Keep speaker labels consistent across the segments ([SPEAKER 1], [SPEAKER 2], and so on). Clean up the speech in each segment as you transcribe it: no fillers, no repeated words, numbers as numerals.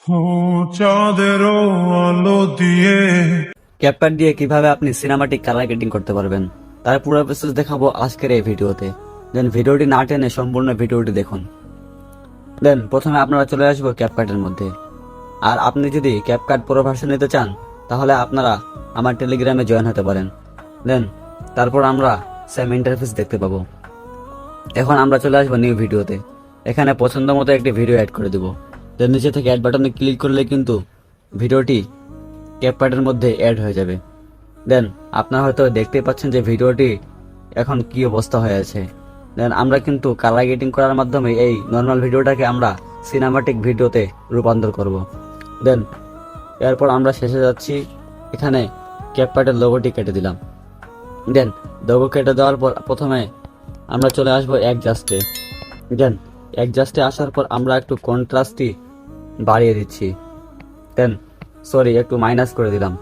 [SPEAKER 1] চাঁদেরও আলো দিয়ে
[SPEAKER 2] ক্যাপকাট দিয়ে কিভাবে আপনি সিনেমাটিক কালার গ্রেডিং করতে পারবেন তার পুরো প্রসেস দেখাবো আজকের এই ভিডিওতে। দেন ভিডিওটি না টেনে সম্পূর্ণ ভিডিওটি দেখুন। দেন প্রথমে আপনারা চলে আসবো ক্যাপকাটের মধ্যে। আর আপনি যদি ক্যাপকাট প্রো ভার্সন নিতে চান তাহলে আপনারা আমার টেলিগ্রামে জয়েন হতে পারেন। দেন তারপর আমরা সেম ইন্টারফেস দেখতে পাবো। এখন আমরা চলে আসবো নিউ ভিডিওতে। এখানে পছন্দ মতো একটি ভিডিও অ্যাড করে দেবো। দেন নিচে থেকে অ্যাড বাটনে ক্লিক করলে কিন্তু ভিডিওটি ক্যাপকাটের মধ্যে অ্যাড হয়ে যাবে। দেন আপনারা হয়তো দেখতে পাচ্ছেন যে ভিডিওটি এখন কি অবস্থা হয়ে আছে। দেন আমরা কিন্তু কালার গ্রেডিং করার মাধ্যমে এই নর্মাল ভিডিওটাকে আমরা সিনেমাটিক ভিডিওতে রূপান্তর করব। দেন এরপর আমরা শেষে যাচ্ছি, এখানে ক্যাপকাটের লোগোটি কেটে দিলাম। দেন লোগো কেটে দেওয়ার পর প্রথমে আমরা চলে আসবো অ্যাডজাস্টে। দেন অ্যাডজাস্টে আসার পর আমরা একটু কন্ট্রাস্টটি বাড়িয়ে দিচ্ছি। দেন একটু মাইনাস করে দিলাম।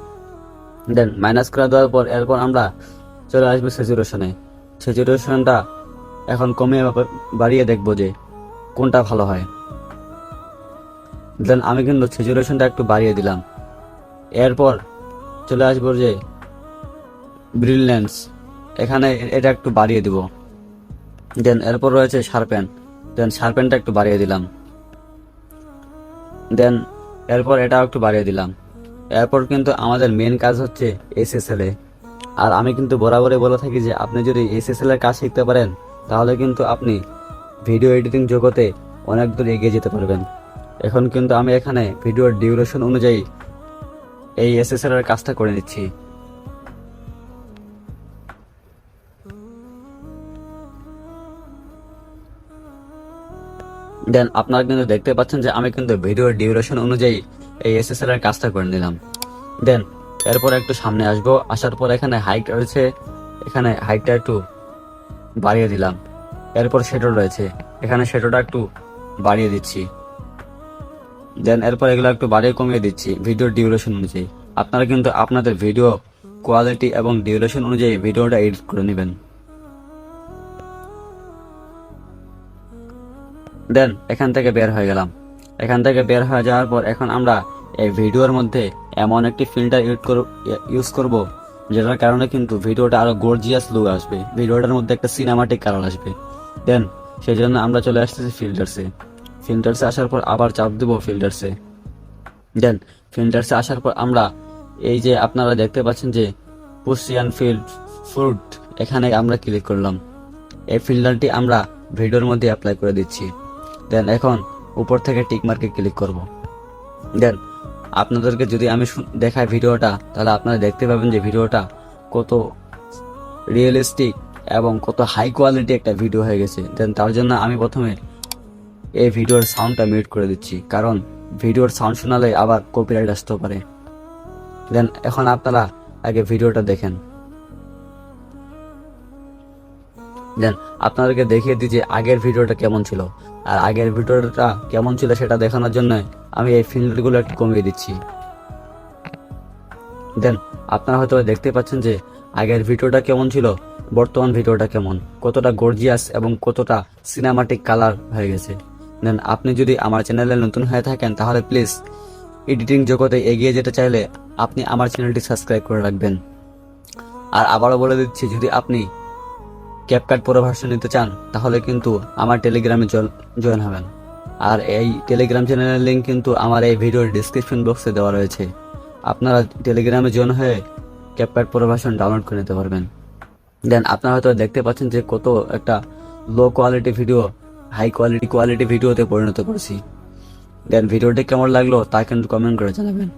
[SPEAKER 2] দেন মাইনাস করে দেওয়ার পর এরপর আমরা চলে আসবো স্যাচুরেশনে। স্যাচুরেশনটা এখন কমিয়ে বাড়িয়ে দেখবো যে কোনটা ভালো হয়। দেন আমি কিন্তু স্যাচুরেশনটা একটু বাড়িয়ে দিলাম। এরপর চলে আসবো যে ব্রিলিয়েন্স, এখানে এটা একটু বাড়িয়ে দিব। দেন এরপর রয়েছে শার্পেন। দেন শার্পেনটা একটু বাড়িয়ে দিলাম। দেন এরপর এটাও একটু বাড়িয়ে দিলাম। এরপর কিন্তু আমাদের মেন কাজ হচ্ছে এসএসএল এ। আর আমি কিন্তু বরাবরই বলে থাকি যে আপনি যদি এসএসএল এর কাজ শিখতে পারেন তাহলে কিন্তু আপনি ভিডিও এডিটিং জগতে অনেক দূর এগিয়ে যেতে পারবেন। এখন কিন্তু আমি এখানে ভিডিওর ডিউরেশন অনুযায়ী এই এসএসএল এর কাজটা করে নিচ্ছি। দেন আপনারা কিন্তু দেখতে পাচ্ছেন যে আমি কিন্তু ভিডিওর ডিউরেশন অনুযায়ী এই এসএসএল এর কাজটা করে নিলাম। দেন এরপর একটু সামনে আসবো, আসার পর এখানে হাইট রয়েছে, এখানে হাইটটা একটু বাড়িয়ে দিলাম। এরপর শ্যাডো রয়েছে, এখানে শ্যাডোটা একটু বাড়িয়ে দিচ্ছি। দেন এরপর এগুলো একটু বাড়িয়ে কমিয়ে দিচ্ছি ভিডিওর ডিউরেশন অনুযায়ী। আপনারা কিন্তু আপনাদের ভিডিও কোয়ালিটি এবং ডিউরেশন অনুযায়ী ভিডিওটা এডিট করে নেবেন। দেন এখান থেকে বের হয়ে গেলাম। এখান থেকে বের হয়ে যাওয়ার পর এখন আমরা এই ভিডিওর মধ্যে এমন একটি ফিল্টার ইউজ করব যেটার কারণে কিন্তু ভিডিওটা আরো গর্জিয়াস লুক আসবে, ভিডিওটার মধ্যে একটা সিনেমাটিক কালার আসবে। দেন সেই জন্য আমরা চলে আসতেছি ফিল্টারসে আসার পর আবার চাপ দেব ফিল্টারসে। দেন ফিল্টারসে আসার পর আমরা এই যে আপনারা দেখতে পাচ্ছেন যে পুশিয়ান ফ্রুট, এখানে আমরা ক্লিক করলাম। এই ফিল্টারটি আমরা ভিডিওর মধ্যে অ্যাপ্লাই করে দিচ্ছি। দেন এখন উপর থেকে টিক মার্কে ক্লিক করব। দেন আপনাদেরকে যদি আমি দেখাই ভিডিওটা, তাহলে আপনারা দেখতে পাবেন যে ভিডিওটা কত রিয়েলিস্টিক এবং কত হাই কোয়ালিটি একটা ভিডিও হয়ে গেছে। দেন তার জন্য আমি প্রথমে এই ভিডিওর সাউন্ডটা মিউট করে দিচ্ছি, কারণ ভিডিওর সাউন্ড শোনালে আবার কপিরাইট আসতে পারে। দেন এখন আপনারা আগে ভিডিওটা দেখেন। দেন আপনাদেরকে দেখিয়ে দিই যে আগের ভিডিওটা কেমন ছিল। আর আগের ভিডিওটা কেমন ছিল সেটা দেখানোর জন্য আমি এই ফিল্টারগুলো একটু কমিয়ে দিচ্ছি। দেন আপনারা হয়তো দেখতে পাচ্ছেন যে আগের ভিডিওটা কেমন ছিল, বর্তমান ভিডিওটা কেমন, কতটা গর্জিয়াস এবং কতটা সিনেমাটিক কালার হয়ে গেছে। দেন আপনি যদি আমার চ্যানেলে নতুন হয়ে থাকেন তাহলে প্লিজ এডিটিং জগতে এগিয়ে যেতে চাইলে আপনি আমার চ্যানেলটি সাবস্ক্রাইব করে রাখবেন। আর আবারও বলে দিচ্ছি, যদি আপনি ক্যাপকাট প্রো ভার্সন নিতে চান তাহলে কিন্তু আমার টেলিগ্রামে জয়েন হবেন। আর এই টেলিগ্রাম চ্যানেলের লিঙ্ক কিন্তু আমার এই ভিডিওর ডিসক্রিপশন বক্সে দেওয়া রয়েছে। আপনারা টেলিগ্রামে জয়েন হয়ে ক্যাপকাট প্রো ভার্সন ডাউনলোড করে নিতে পারবেন। দেন আপনারা হয়তো দেখতে পাচ্ছেন যে কত একটা low quality video high quality ভিডিওতে পরিণত করেছি। দেন ভিডিওটি কেমন লাগলো তা কিন্তু কমেন্ট করে জানাবেন।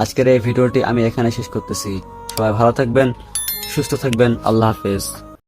[SPEAKER 2] আজকের এই ভিডিওটি আমি এখানে শেষ করতেছি। সবাই ভালো থাকবেন, সুস্থ থাকবেন। আল্লাহ হাফেজ।